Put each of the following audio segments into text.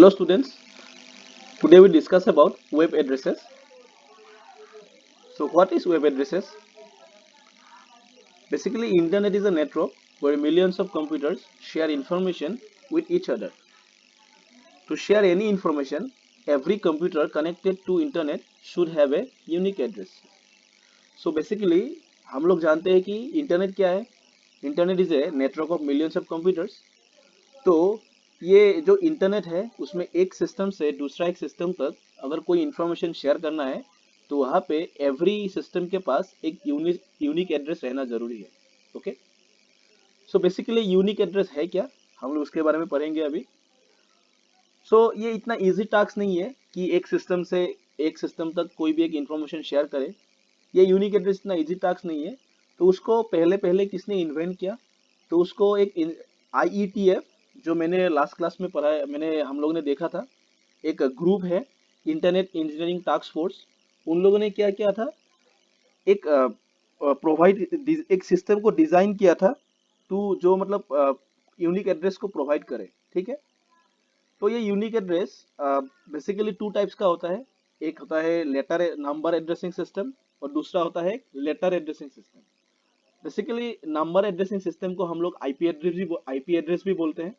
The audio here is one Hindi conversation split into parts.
Hello students, today we discuss about web addresses. So what is web addresses? Basically internet is a network where millions of computers share information with each other. To share any information, every computer connected to internet should have a unique address. So basically हम लोग जानते हैं कि इंटरनेट क्या है. Internet is a network of millions of computers. तो ये जो इंटरनेट है उसमें एक सिस्टम से दूसरा एक सिस्टम तक अगर कोई इंफॉर्मेशन शेयर करना है तो वहाँ पे एवरी सिस्टम के पास एक यूनिक एड्रेस रहना जरूरी है. Okay, so basically unique address है क्या, हम लोग उसके बारे में पढ़ेंगे अभी. सो ये इतना इजी टास्क नहीं है कि एक सिस्टम से एक सिस्टम तक कोई भी एक इंफॉर्मेशन शेयर करे. ये यूनिक एड्रेस इतना इजी टास्क नहीं है. तो उसको पहले पहले किसने इन्वेंट किया, तो उसको एक IETF, जो मैंने लास्ट क्लास में पढ़ा है, मैंने हम लोगों ने देखा था, एक ग्रुप है इंटरनेट इंजीनियरिंग टास्क फोर्स. उन लोगों ने क्या किया था, एक प्रोवाइड एक सिस्टम को डिजाइन किया था टू जो मतलब यूनिक एड्रेस को प्रोवाइड करे. ठीक है, तो ये unique address basically two types का होता है. एक होता है लेटर नंबर एड्रेसिंग सिस्टम और दूसरा होता है letter addressing system. Basically number addressing system को हम लोग आईपी एड्रेस भी बोलते हैं,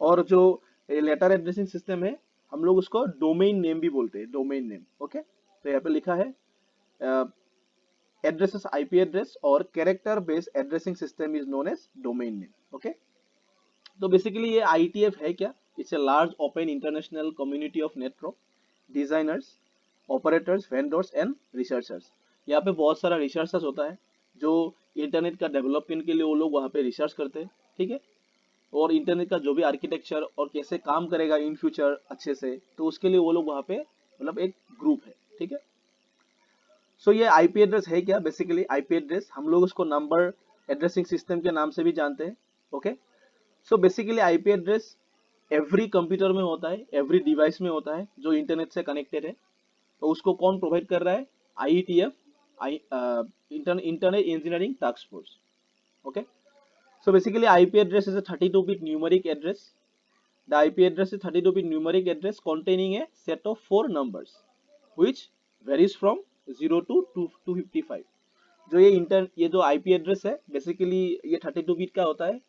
और जो लेटर एड्रेसिंग सिस्टम है हम लोग उसको डोमेन नेम भी बोलते हैं, डोमेन नेम. ओके, तो यहाँ पे लिखा है एड्रेसेस आईपी एड्रेस और character based addressing system is known as domain name. Okay, तो बेसिकली ये IETF है क्या, it's a large open international community of network designers, operators, vendors and researchers. यहाँ पे बहुत सारा रिसर्चर्स होता है जो इंटरनेट का डेवलपमेंट के लिए वो लोग वहाँ पे रिसर्च करते हैं. ठीक है, और इंटरनेट का जो भी आर्किटेक्चर और कैसे काम करेगा इन फ्यूचर अच्छे से, तो उसके लिए वो लोग वहाँ पे मतलब एक ग्रुप है. ठीक है, सो ये आईपी एड्रेस है क्या, बेसिकली आईपी एड्रेस हम लोग उसको नंबर एड्रेसिंग सिस्टम के नाम से भी जानते हैं. Okay, so basically IP address every computer में होता है, एवरी डिवाइस में होता है जो इंटरनेट से कनेक्टेड है. तो उसको कौन प्रोवाइड कर रहा है, IETF, internet engineering task force. Okay, so basically IP address is a 32-bit numeric address. The IP address is 32-bit numeric address containing a set of 4 numbers which varies from 0 to 255. जो ये जो IP address है बेसिकली ये 32 बिट का होता है.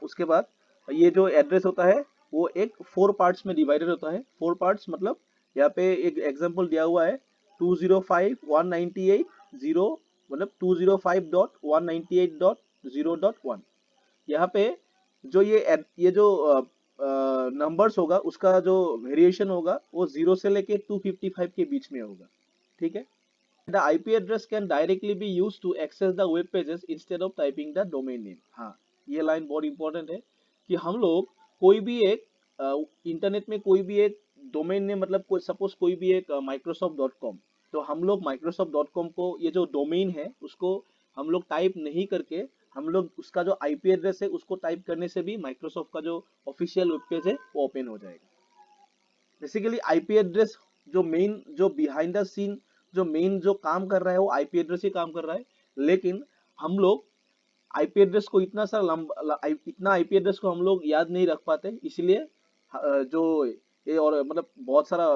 उसके बाद ये जो एड्रेस होता है वो एक 4 पार्ट्स में डिवाइडेड होता है. 4 पार्ट्स मतलब यहाँ पे एक एग्जांपल दिया हुआ है 205.198.0 मतलब 205.198.0.1. यहाँ पे जो ये जो नंबर्स होगा उसका जो वेरिएशन होगा वो 0 से लेके 255 के बीच में होगा. ठीक है, the IP address can directly be use to access the web pages instead of typing the domain name. हाँ, ये लाइन बहुत इंपॉर्टेंट है कि हम लोग कोई भी एक इंटरनेट में कोई भी एक डोमेन नेम मतलब कोई सपोज कोई भी एक microsoft.com, तो हम लोग microsoft.com को ये जो डोमेन है उसको हम लोग टाइप नहीं करके हम लोग उसका जो आईपी एड्रेस है उसको टाइप करने से भी माइक्रोसॉफ्ट का जो ऑफिशियल वेब पेज है वो ओपन हो जाएगा. बेसिकली आईपी एड्रेस जो मेन जो बिहाइंड द सीन जो मेन जो काम कर रहा है वो आईपी एड्रेस ही काम कर रहा है. लेकिन हम लोग आईपी एड्रेस को इतना सारा लंबा इतना आईपी एड्रेस को हम लोग याद नहीं रख पाते, इसलिए जो ये और मतलब बहुत सारा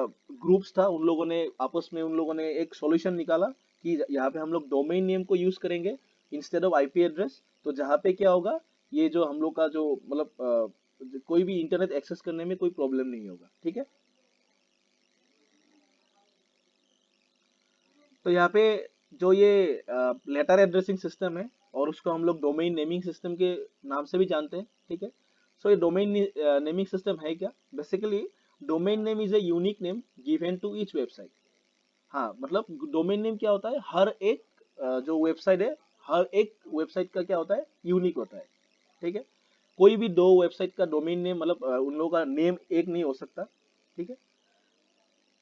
ग्रुप्स था उन लोगों ने आपस में उन लोगों ने एक सॉल्यूशन निकाला कि यहाँ पे हम लोग डोमेन नेम को यूज करेंगे इंस्टेड ऑफ आईपी एड्रेस. तो जहाँ पे क्या होगा, ये जो हम लोग का जो मतलब कोई भी इंटरनेट एक्सेस करने में कोई प्रॉब्लम नहीं होगा. ठीक है, तो यहाँ पे जो ये लेटर एड्रेसिंग सिस्टम है और उसको हम लोग डोमेन नेमिंग सिस्टम के नाम से भी जानते हैं. ठीक है, सो ये डोमेन नेमिंग सिस्टम है क्या, basically domain name is a unique name given to each website. हाँ, मतलब डोमेन नेम क्या होता है, हर एक जो वेबसाइट है हर एक वेबसाइट का क्या होता है, यूनिक होता है. ठीक है, कोई भी दो वेबसाइट का डोमेन नेम मतलब उन लोगों का नेम एक नहीं हो सकता. ठीक है,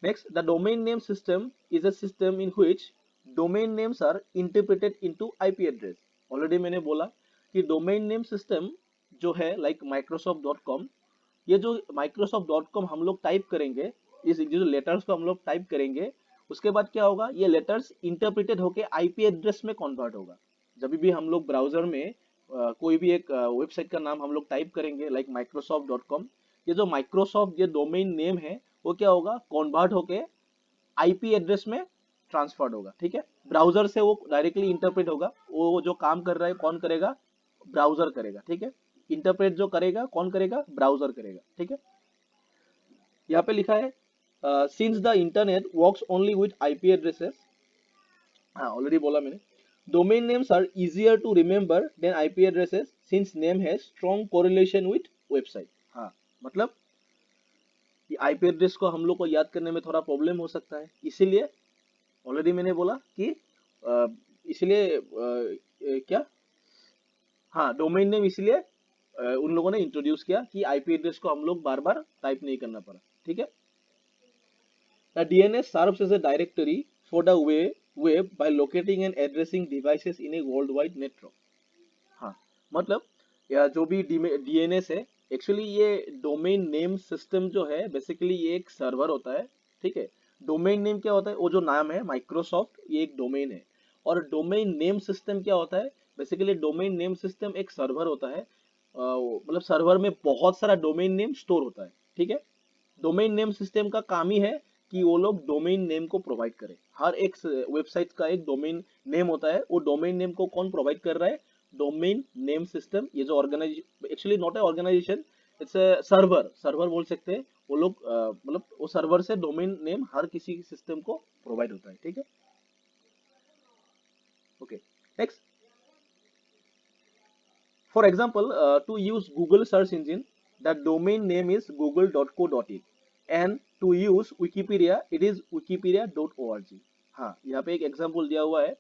next, the domain name system is a system in which domain names are interpreted into IP address. Already मैंने बोला कि domain name system जो है like microsoft.com, ये जो microsoft.com हम लोग टाइप करेंगे, इस जो लेटर्स को हम लोग टाइप करेंगे उसके बाद क्या होगा, ये लेटर्स इंटरप्रिटेड होके आईपी एड्रेस में कन्वर्ट होगा. जब भी हम लोग ब्राउजर में कोई भी एक वेबसाइट का नाम हम लोग टाइप करेंगे लाइक microsoft.com, ये जो माइक्रोसॉफ्ट ये डोमेन नेम है वो क्या होगा, कन्वर्ट होके आईपी एड्रेस में ट्रांसफर्ड होगा, ठीक है। ब्राउजर से वो डायरेक्टली इंटरप्रेट होगा, वो जो काम कर रहा है कौन करेगा, ब्राउजर करेगा, ठीक है। इंटरप्रेट जो करेगा कौन करेगा, ब्राउजर करेगा, ठीक है। यहाँ पे लिखा है since the internet works only with IP addresses, हाँ ऑलरेडी बोला मैंने, domain names are easier to remember than IP addresses since name has strong correlation with website. हाँ मतलब कि आईपी एड्रेस को हम लोग को याद करने में थोड़ा प्रॉब्लम हो सकता है, इसीलिए ऑलरेडी मैंने बोला कि इसलिए क्या, हाँ डोमेन नेम इसलिए उन लोगों ने इंट्रोड्यूस किया कि आईपी एड्रेस को हम लोग बार बार टाइप नहीं करना पड़ा, ठीक है। The DNS serves as a directory for the web by locating and addressing devices in a worldwide network। हाँ मतलब या जो भी DNS है, एक्चुअली ये डोमेन नेम सिस्टम जो है बेसिकली ये एक सर्वर होता है, ठीक है। डोमेन नेम क्या होता है, वो जो नाम है माइक्रोसॉफ्ट, ये एक डोमेन है। और डोमेन नेम सिस्टम क्या होता है, बेसिकली डोमेन नेम सिस्टम एक सर्वर होता है, मतलब सर्वर में बहुत सारा डोमेन नेम स्टोर होता है, ठीक है। डोमेन नेम सिस्टम का काम ही है कि वो लोग डोमेन नेम को प्रोवाइड करें। हर एक वेबसाइट का एक डोमेन नेम होता है, वो डोमेन नेम को कौन प्रोवाइड कर रहा है, डोमेन नेम सिस्टम। ये जो organisation, actually not a organisation, it's a server, server बोल सकते हैं। वो लोग मतलब वो सर्वर से डोमेन नेम हर किसी सिस्टम को प्रोवाइड होता है, ठीक है। Okay next, for example to use Google search engine the domain name is google.co.in and to use wikipedia it is wikipedia.org। हाँ यहाँ पे एक एग्जांपल दिया हुआ है,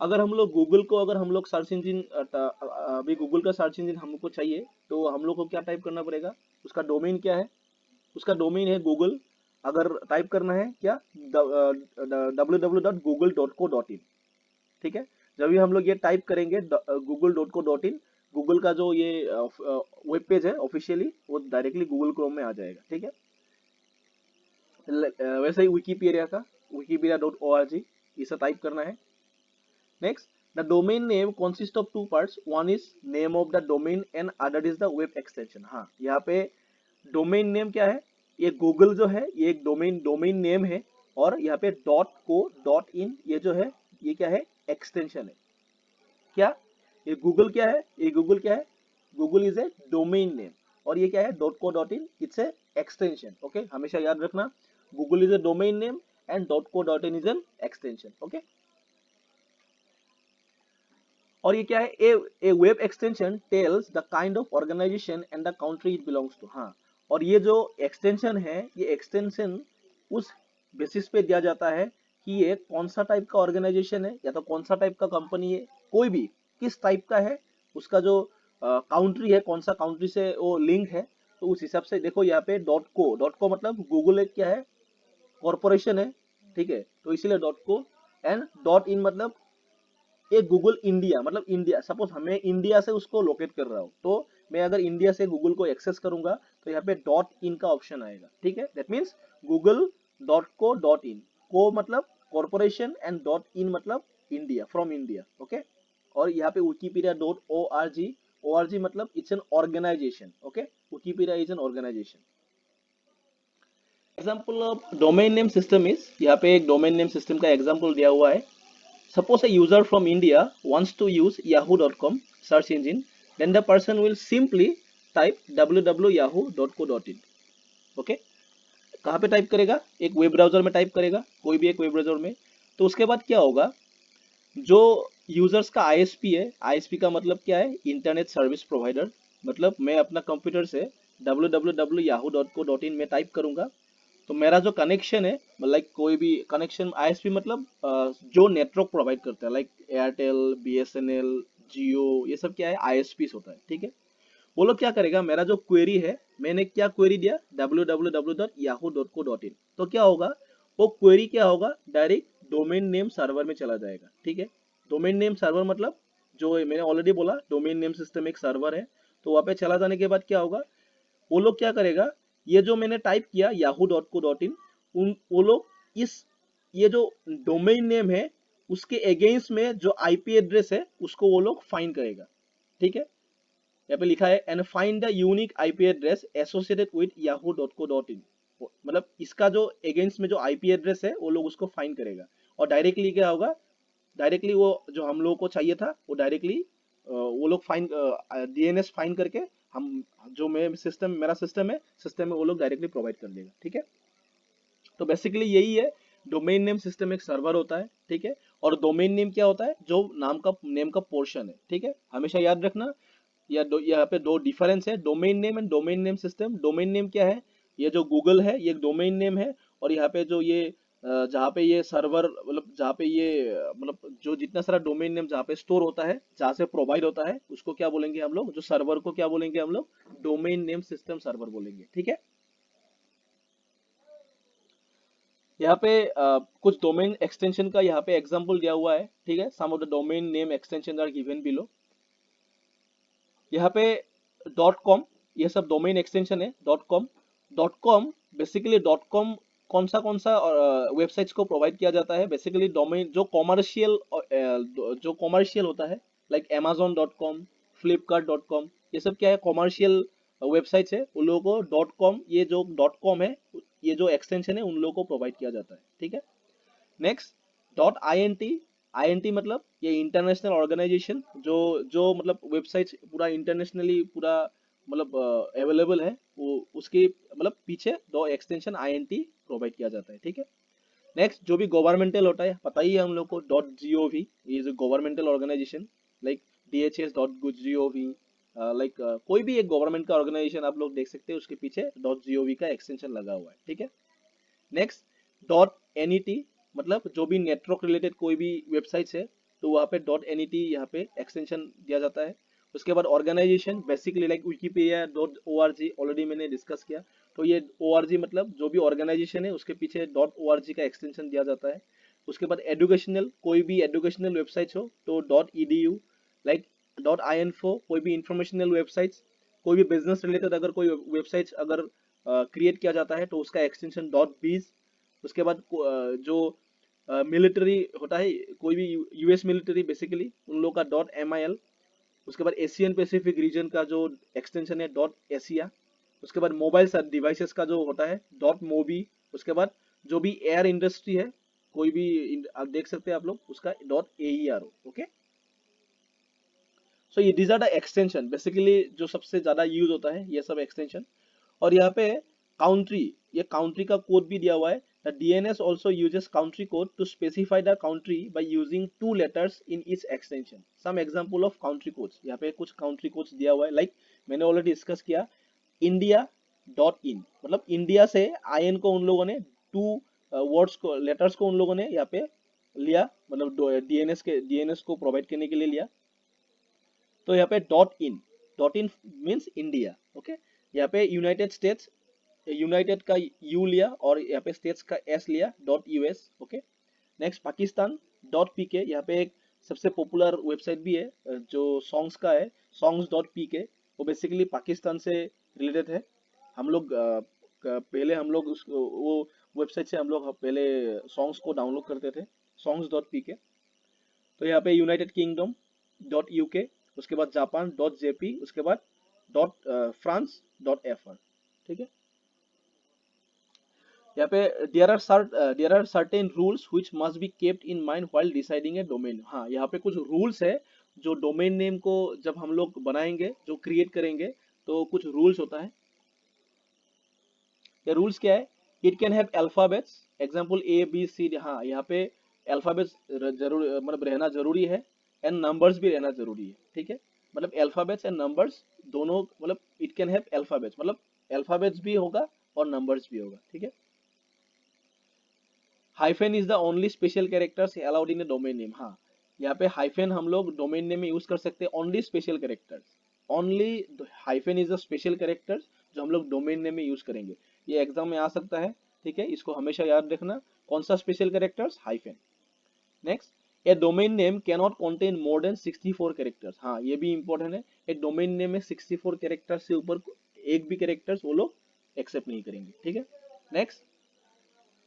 अगर हम लोग गूगल को, अगर हम लोग सर्च इंजिन, अभी गूगल का सर्च इंजिन हमको चाहिए तो हम लोग को क्या टाइप करना पड़ेगा, उसका डोमेन क्या है, उसका डोमेन है गूगल। अगर टाइप करना है क्या, www.google.co.in, ठीक है। जब भी हम लोग ये टाइप करेंगे google.co.in, गूगल का जो ये वेब पेज है ऑफिशियली, वो डायरेक्टली गूगल क्रोम में आ जाएगा, ठीक है। वैसे ही विकीपीडिया का wikipedia.org इसे टाइप करना है। Next, the domain name consist of two parts, one is name of the domain and other is the web extension. हाँ यहाँ पे डोमेन नेम क्या है, ये गूगल जो है ये एक डोमेन नेम है, और यहाँ पे .co.in ये जो है ये क्या है, एक्सटेंशन है। क्या ये गूगल क्या है, ये गूगल क्या है, Google is a domain name, और ये क्या है .co.in, it's a extension. Okay हमेशा याद रखना, Google is a domain name and .co.in is an extension. Okay और ये क्या है, a web extension tells the kind of organisation and the country it belongs to. हाँ और ये जो एक्सटेंशन है, ये एक्सटेंशन उस बेसिस पे दिया जाता है कि ये कौन सा टाइप का ऑर्गेनाइजेशन है या तो कौन सा टाइप का कंपनी है, कोई भी किस टाइप का है, उसका जो काउंट्री है, कौन सा काउंट्री से वो लिंक है, तो उस हिसाब से देखो यहाँ पे .co मतलब गूगल एक क्या है, कॉर्पोरेशन है, ठीक है, तो इसीलिए .co एंड .in मतलब ये गूगल इंडिया, मतलब इंडिया, सपोज हमें इंडिया से उसको लोकेट कर रहा हूँ, तो मैं अगर इंडिया से गूगल को एक्सेस करूंगा तो यहाँ पे .in का ऑप्शन आएगा, ठीक है। दैट मीन्स google.co.in, को मतलब कॉर्पोरेशन एंड .in मतलब इंडिया, फ्रॉम इंडिया। ओके और यहाँ पे wikipedia.org, org मतलब it's an organisation. Okay Wikipedia is an organisation. Example of domain name system is, यहाँ पे एक डोमेन नेम सिस्टम का एग्जाम्पल दिया हुआ है। Suppose a user from India wants to use yahoo.com search engine, then the person will simply type www.yahoo.co.in। Okay कहाँ पे टाइप करेगा, एक वेब ब्राउजर में टाइप करेगा, कोई भी एक वेब ब्राउजर में। तो उसके बाद क्या होगा, जो यूजर्स का आईएसपी है, आईएसपी का मतलब क्या है, इंटरनेट सर्विस प्रोवाइडर, मतलब मैं अपना कंप्यूटर से www.yahoo.co.in में टाइप करूंगा, तो मेरा जो कनेक्शन है, लाइक कोई भी कनेक्शन, आईएसपी मतलब जो नेटवर्क प्रोवाइड करता है, लाइक एयरटेल, बीएसएनएल, जियो, ये सब क्या है, आईएसपी होता है, ठीक है। वो लोग क्या करेगा, मेरा जो क्वेरी है, मैंने क्या क्वेरी दिया www.yahoo.co.in, तो क्या होगा, वो क्वेरी क्या होगा, डायरेक्ट डोमेन नेम सर्वर में चला जाएगा, ठीक है। डोमेन नेम सर्वर मतलब जो मैंने ऑलरेडी बोला, डोमेन नेम सिस्टम एक सर्वर है, तो वहां पे चला जाने के बाद क्या होगा, वो लोग क्या करेगा, ये जो मैंने टाइप किया yahoo.co.in, उन वो लोग इस ये जो डोमेन नेम है उसके अगेंस्ट में जो आईपी एड्रेस है उसको वो लोग फाइंड करेगा, ठीक है। यहाँ पे लिखा है and find the unique IP address associated with yahoo.co.in, मतलब इसका जो अगेंस्ट में जो आईपी एड्रेस है वो लोग उसको फाइंड करेगा और डायरेक्टली क्या होगा, डायरेक्टली वो जो हम लोगों को चाहिए था वो डायरेक्टली वो लोग फाइंड डीएनएस फाइंड करके हम जो मेरा सिस्टम है, सिस्टम में वो लोग डायरेक्टली प्रोवाइड कर देगा। ठीक है, तो बेसिकली यही है, डोमेन नेम सिस्टम एक सर्वर होता है। ठीक है, और डोमेन नेम क्या होता है, जो नेम का पोर्शन है। ठीक है, हमेशा याद रखना यहाँ पे दो डिफरेंस है, domain name and domain name system. Domain name क्या है, ये जो गूगल है ये एक डोमेन नेम है, और यहाँ पे जो ये जहाँ पे ये सर्वर मतलब जहाँ पे ये मतलब जो जितना सारा डोमेन नेम जहाँ पे स्टोर होता है, जहाँ से प्रोवाइड होता है, उसको क्या बोलेंगे हम लोग, जो सर्वर को क्या बोलेंगे हम लोग, डोमेन नेम सिस्टम सर्वर बोलेंगे। ठीक है, यहाँ पे कुछ डोमेन एक्सटेंशन का यहाँ पे एग्जांपल दिया हुआ है। ठीक है, some of the domain name extension are given below. यहाँ पे .com ये सब डोमेन एक्सटेंशन है। .com बेसिकली कौन सा वेबसाइट्स को प्रोवाइड किया जाता है, बेसिकली डोमेन जो कॉमर्शियल होता है, लाइक amazon.com, flipkart.com, ये सब क्या है, कॉमर्शियल वेबसाइट्स है, उन लोगों को .com, ये जो .com है, ये जो एक्सटेंशन है उन लोगों को प्रोवाइड किया जाता है। ठीक है, नेक्स्ट .int, INT मतलब ये इंटरनेशनल ऑर्गेनाइजेशन, जो मतलब वेबसाइट पूरा इंटरनेशनली पूरा मतलब अवेलेबल है, वो उसके मतलब पीछे दो एक्सटेंशन INT प्रोवाइड किया जाता है। ठीक है, नेक्स्ट जो भी गवर्नमेंटल होता है, पता ही है हम लोग को .gov, ये जो governmental organisation, like dhs.gov, like कोई भी एक गवर्नमेंट का ऑर्गेनाइजेशन आप लोग देख सकते हैं, उसके पीछे .gov का एक्सटेंशन लगा हुआ है। ठीक है, नेक्स्ट .net मतलब जो भी नेटवर्क रिलेटेड कोई भी वेबसाइट्स है, तो वहाँ पे .net यहाँ पे एक्सटेंशन दिया जाता है। उसके बाद organisation basically like wikipedia.org, already मैंने डिस्कस किया, तो ये org मतलब जो भी ऑर्गेनाइजेशन है उसके पीछे .org का एक्सटेंशन दिया जाता है। उसके बाद एजुकेशनल, कोई भी एजुकेशनल वेबसाइट्स हो तो .edu, लाइक .info, कोई भी इंफॉर्मेशनल वेबसाइट्स, कोई भी बिजनेस रिलेटेड अगर कोई वेबसाइट्स अगर क्रिएट किया जाता है तो उसका एक्सटेंशन .biz। उसके बाद जो मिलिट्री होता है, कोई भी यूएस मिलिट्री बेसिकली उन लोग का .mil। उसके बाद एशियन पैसिफिक रीजन का जो एक्सटेंशन है .asia। उसके बाद मोबाइल डिवाइसेस का जो होता है .mobi। उसके बाद जो भी एयर इंडस्ट्री है, कोई भी आप देख सकते हैं आप लोग, उसका .aero। ओके, सो ये these are the extension basically जो सबसे ज्यादा यूज होता है, ये सब एक्सटेंशन। और यहाँ पे काउंट्री, ये काउंट्री का कोड भी दिया हुआ है। The DNS also uses country code to specify the country by using 2 letters in each extension. Some example of country codes, यहाँ पे कुछ country codes दिया हुआ है, like मैंने ऑलरेडी डिस्कस किया, India.in मतलब इंडिया से IN को उन लोगों ने 2 वर्ड्स को, लेटर्स को उन लोगों ने यहाँ पे लिया, मतलब DNS को प्रोवाइड करने के लिए लिया। तो यहाँ पे .in मीन्स इंडिया। ओके, यहाँ पे यूनाइटेड स्टेट्स, यूनाइटेड का यू लिया और यहाँ पे स्टेट्स का एस लिया .us। Okay, next Pakistan .pk, यहाँ पे एक सबसे पॉपुलर वेबसाइट भी है जो सॉन्ग्स का है, songs.pk, वो बेसिकली पाकिस्तान से रिलेटेड है। हम लोग पहले हम लोग वो वेबसाइट से हम लोग पहले सॉन्ग्स को डाउनलोड करते थे, songs.pk। तो यहाँ पे यूनाइटेड किंगडम .uk, उसके बाद जापान .jp, उसके बाद फ्रांस .fr। ठीक है, यहाँ पे there are certain rules which must be kept in mind while deciding a domain. हाँ, यहाँ पे कुछ रूल्स है जो डोमेन नेम को जब हम लोग बनाएंगे, जो क्रिएट करेंगे, तो कुछ रूल्स होता है। ये रूल्स क्या है, it can have alphabets, example ABCD। हाँ, यहाँ पे अल्फाबेट्स जरूर मतलब रहना जरूरी है, एंड नंबर्स भी रहना जरूरी है। ठीक है, मतलब अल्फाबेट्स एंड नंबर्स दोनों, मतलब इट कैन हैव अल्फाबेट्स मतलब अल्फाबेट्स भी होगा और नंबर्स भी होगा। ठीक है, hyphen is the only special characters allowed in A domain name. हाँ, यहाँ पे हाइफेन हम लोग डोमेन नेम में यूज कर सकते हैं, only special characters, only hyphen is the special characters जो हम लोग डोमेन नेम में यूज करेंगे। ये एग्जाम में आ सकता है। ठीक है, इसको हमेशा याद रखना, कौन सा special characters, hyphen. Next, A domain name can not contain more than 64 characters. हाँ, ये भी इंपॉर्टेंट है, ए डोमेन नेम में 64 कैरेक्टर्स से ऊपर एक भी कैरेक्टर्स वो लोग एक्सेप्ट नहीं करेंगे। ठीक है, next,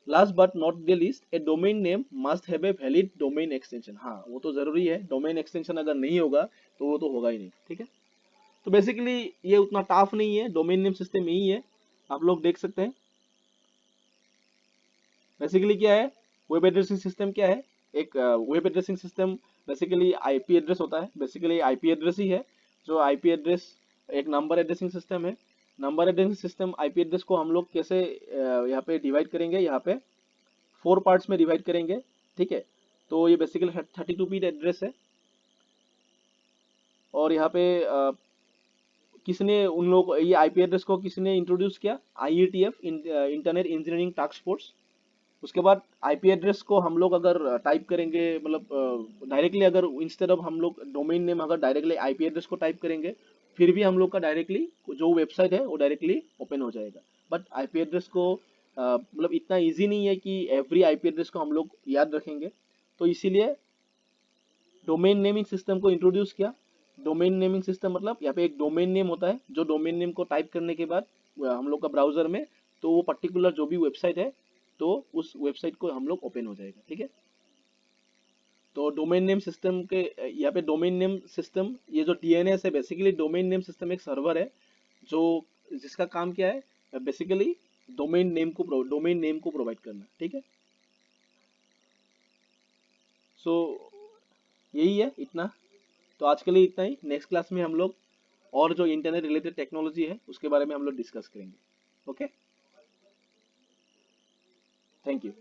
last but not the least, A domain name must have a valid domain extension. हाँ, वो तो जरूरी है, डोमेन एक्सटेंशन अगर नहीं होगा तो वो तो होगा ही नहीं। ठीक है, तो बेसिकली ये उतना टफ नहीं है, डोमेन नेम सिस्टम यही है, आप लोग देख सकते हैं। बेसिकली क्या है, वेब एड्रेसिंग सिस्टम क्या है, एक web addressing system basically IP address होता है, बेसिकली आईपी एड्रेस ही है। जो आईपी एड्रेस एक नंबर एड्रेसिंग सिस्टम है। Number addressing system IP address को हम लोग कैसे यहाँ पे डिवाइड करेंगे, यहाँ पे 4 पार्ट्स में डिवाइड करेंगे, ठीक है। तो ये बेसिकली 32 बिट एड्रेस है। और यहाँ पे किसने उन लोग ये आईपी एड्रेस को किसने इंट्रोड्यूस किया, IETF, internet engineering task force. उसके बाद आईपी एड्रेस को हम लोग अगर टाइप करेंगे, मतलब डायरेक्टली अगर इंस्टेड ऑफ हम लोग डोमेन नेम अगर डायरेक्टली आईपी एड्रेस को टाइप करेंगे, फिर भी हम लोग का डायरेक्टली जो वेबसाइट है वो डायरेक्टली ओपन हो जाएगा। बट आईपी एड्रेस को मतलब इतना इजी नहीं है कि एवरी आईपी एड्रेस को हम लोग याद रखेंगे। तो इसीलिए डोमेन नेमिंग सिस्टम को इंट्रोड्यूस किया। डोमेन नेमिंग सिस्टम मतलब यहाँ पे एक डोमेन नेम होता है, जो डोमेन नेम को टाइप करने के बाद हम लोग का ब्राउजर में, तो वो पर्टिकुलर जो भी वेबसाइट है, तो उस वेबसाइट को हम लोग ओपन हो जाएगा, ठीक है। तो डोमेन नेम सिस्टम के यहाँ पे डोमेन नेम सिस्टम, ये जो डीएनएस है, बेसिकली डोमेन नेम सिस्टम एक सर्वर है जो जिसका काम क्या है, बेसिकली डोमेन नेम को प्रोवाइड करना, ठीक है। सो यही है इतना। तो आज के लिए इतना ही। नेक्स्ट क्लास में हम लोग और जो इंटरनेट रिलेटेड टेक्नोलॉजी है उसके बारे में हम लोग डिस्कस करेंगे। Okay, thank you.